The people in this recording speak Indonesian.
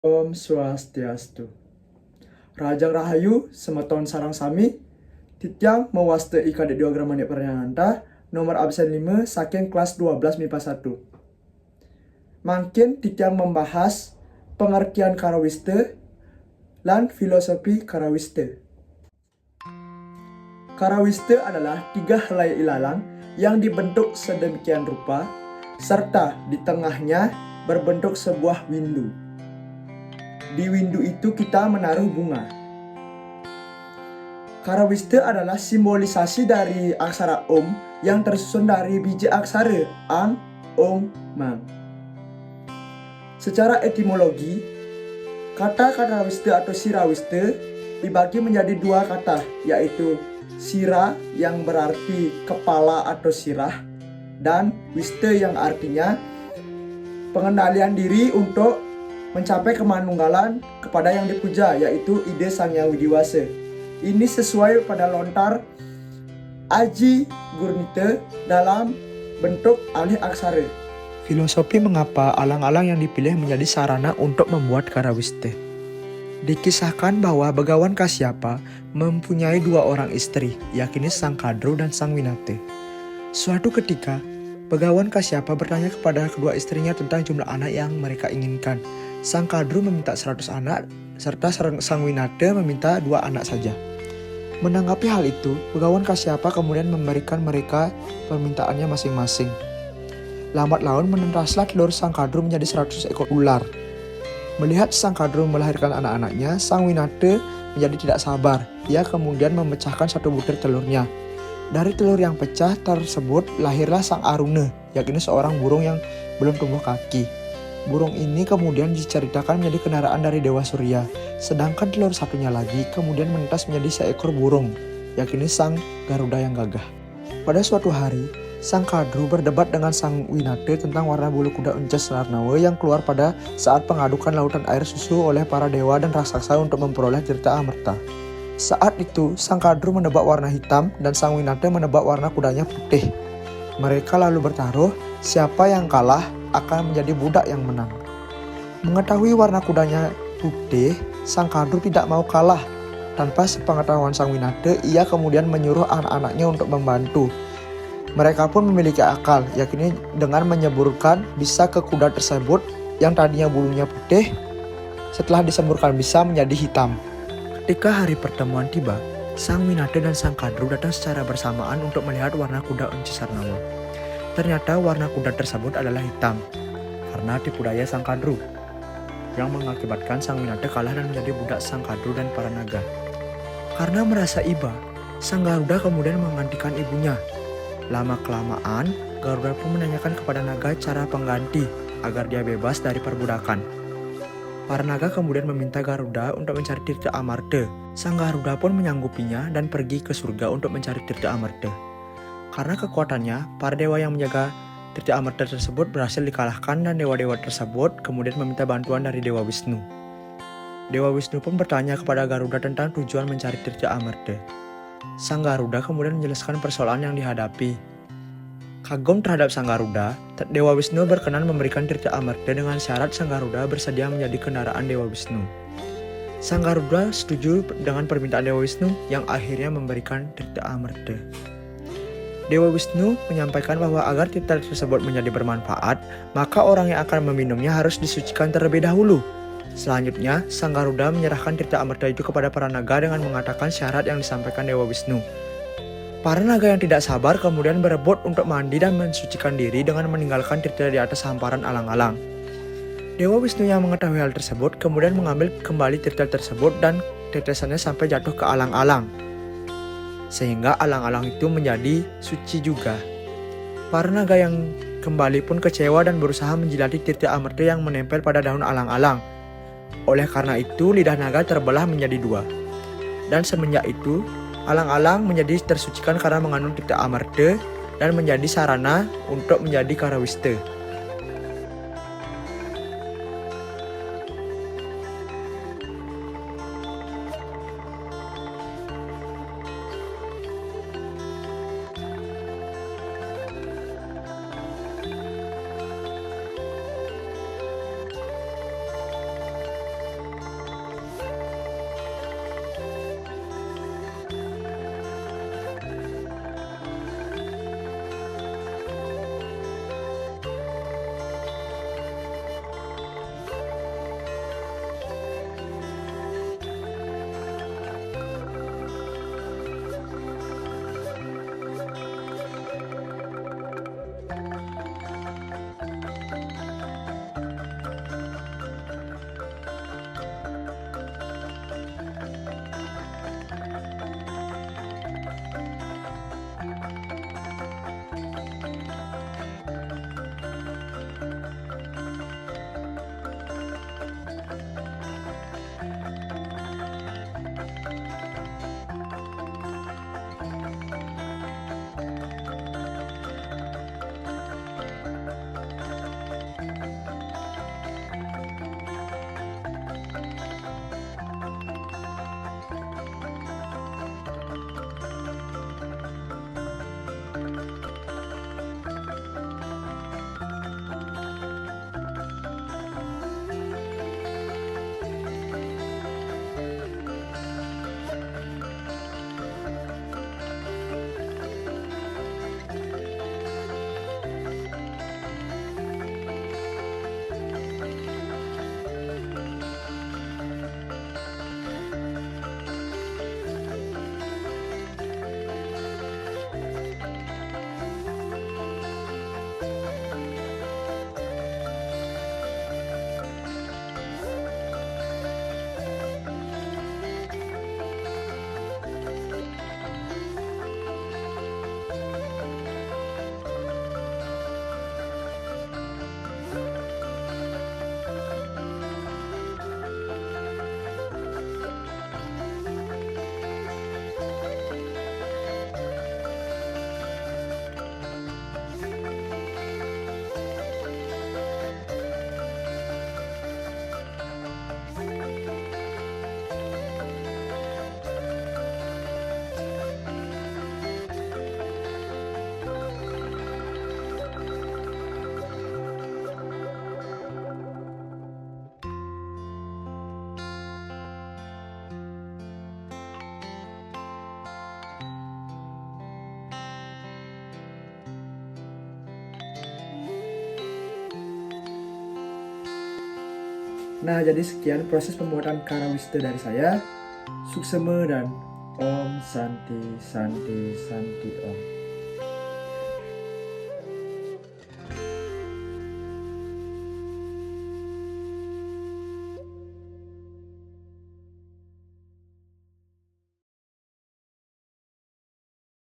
Om Swastiastu. Rajang Rahayu, semeton sarang sami, titiang mewaste ika di diagram manik pernyananta, nomor absen 5, saking kelas 12 MIPA 1. Makin titiang membahas pengertian karawiste dan filosofi karawiste. Karawiste adalah tiga helai ilalang yang dibentuk sedemikian rupa, serta di tengahnya berbentuk sebuah windu. Di windu itu kita menaruh bunga. Karawiste adalah simbolisasi dari aksara Om yang tersusun dari biji aksara Ang, Ong, Mang. Secara etimologi, kata karawiste atau sirawiste dibagi menjadi dua kata, yaitu sira yang berarti kepala atau sirah, dan wiste yang artinya pengendalian diri untuk mencapai kemanunggalan kepada yang dipuja, yaitu ide Sang Hyang Widiwasa. Ini sesuai pada lontar Aji Gurnita dalam bentuk alih aksara. Filosofi mengapa alang-alang yang dipilih menjadi sarana untuk membuat karawiste. Dikisahkan bahwa Begawan Kasyapa mempunyai dua orang istri, yakni Sang Kadru dan Sang Winate. Suatu ketika, Begawan Kasyapa bertanya kepada kedua istrinya tentang jumlah anak yang mereka inginkan. Sang Kadru meminta 100 anak, serta Sang Winate meminta 2 anak saja. Menanggapi hal itu, Begawan Kasyapa kemudian memberikan mereka permintaannya masing-masing. Lambat laun menetaslah telur Sang Kadru menjadi 100 ekor ular. Melihat Sang Kadru melahirkan anak-anaknya, Sang Winate menjadi tidak sabar. Ia kemudian memecahkan satu butir telurnya. Dari telur yang pecah tersebut lahirlah Sang Aruna, yakni seorang burung yang belum tumbuh kaki. Burung ini kemudian diceritakan menjadi kendaraan dari Dewa Surya, sedangkan telur satunya lagi kemudian menetas menjadi seekor burung, yakni Sang Garuda yang gagah. Pada suatu hari, Sang Kadru berdebat dengan Sang Winate tentang warna bulu kuda Uncas Narnawa yang keluar pada saat pengadukan lautan air susu oleh para dewa dan raksasa untuk memperoleh Tirta Amerta. Saat itu, Sang Kadru menebak warna hitam dan Sang Winate menebak warna kudanya putih. Mereka lalu bertaruh, siapa yang kalah akan menjadi budak yang menang. Mengetahui warna kudanya putih, Sang Kadru tidak mau kalah. Tanpa sepengetahuan Sang Winate, ia kemudian menyuruh anak-anaknya untuk membantu. Mereka pun memiliki akal, yakni dengan menyeburkan bisa ke kuda tersebut yang tadinya bulunya putih, setelah disemburkan bisa menjadi hitam. Ketika hari pertemuan tiba, Sang Winate dan Sang Kadru datang secara bersamaan untuk melihat warna kuda Uncas Sarnawa. Ternyata warna kuda tersebut adalah hitam, karena tipu daya Sang Kadru, yang mengakibatkan Sang Winate kalah dan menjadi budak Sang Kadru dan para naga. Karena merasa iba, Sang Garuda kemudian menggantikan ibunya. Lama-kelamaan, Garuda pun menanyakan kepada naga cara pengganti agar dia bebas dari perbudakan. Para naga kemudian meminta Garuda untuk mencari Tirta Amarta. Sang Garuda pun menyanggupinya dan pergi ke surga untuk mencari Tirta Amarta. Karena kekuatannya, para dewa yang menjaga Tirta Amarta tersebut berhasil dikalahkan dan dewa-dewa tersebut kemudian meminta bantuan dari Dewa Wisnu. Dewa Wisnu pun bertanya kepada Garuda tentang tujuan mencari Tirta Amarta. Sang Garuda kemudian menjelaskan persoalan yang dihadapi. Kagum terhadap Sang Garuda, Dewa Wisnu berkenan memberikan Tirta Amarta dengan syarat Sang Garuda bersedia menjadi kendaraan Dewa Wisnu. Sang Garuda setuju dengan permintaan Dewa Wisnu yang akhirnya memberikan Tirta Amarta. Dewa Wisnu menyampaikan bahwa agar tirta tersebut menjadi bermanfaat, maka orang yang akan meminumnya harus disucikan terlebih dahulu. Selanjutnya, Sang Garuda menyerahkan Tirta Amarta itu kepada para naga dengan mengatakan syarat yang disampaikan Dewa Wisnu. Para naga yang tidak sabar kemudian berebut untuk mandi dan mensucikan diri dengan meninggalkan tirta di atas hamparan alang-alang. Dewa Wisnu yang mengetahui hal tersebut kemudian mengambil kembali tirta tersebut dan tetesannya sampai jatuh ke alang-alang, sehingga alang-alang itu menjadi suci juga. Para naga yang kembali pun kecewa dan berusaha menjilati Tirta Amarta yang menempel pada daun alang-alang. Oleh karena itu, lidah naga terbelah menjadi 2. Dan semenjak itu, alang-alang menjadi tersucikan karena mengandung Tirta Amarta dan menjadi sarana untuk menjadi karawiste. Nah, jadi sekian proses pembuatan Karawiste dari saya. Suksema dan Om Santi Santi Santi Om.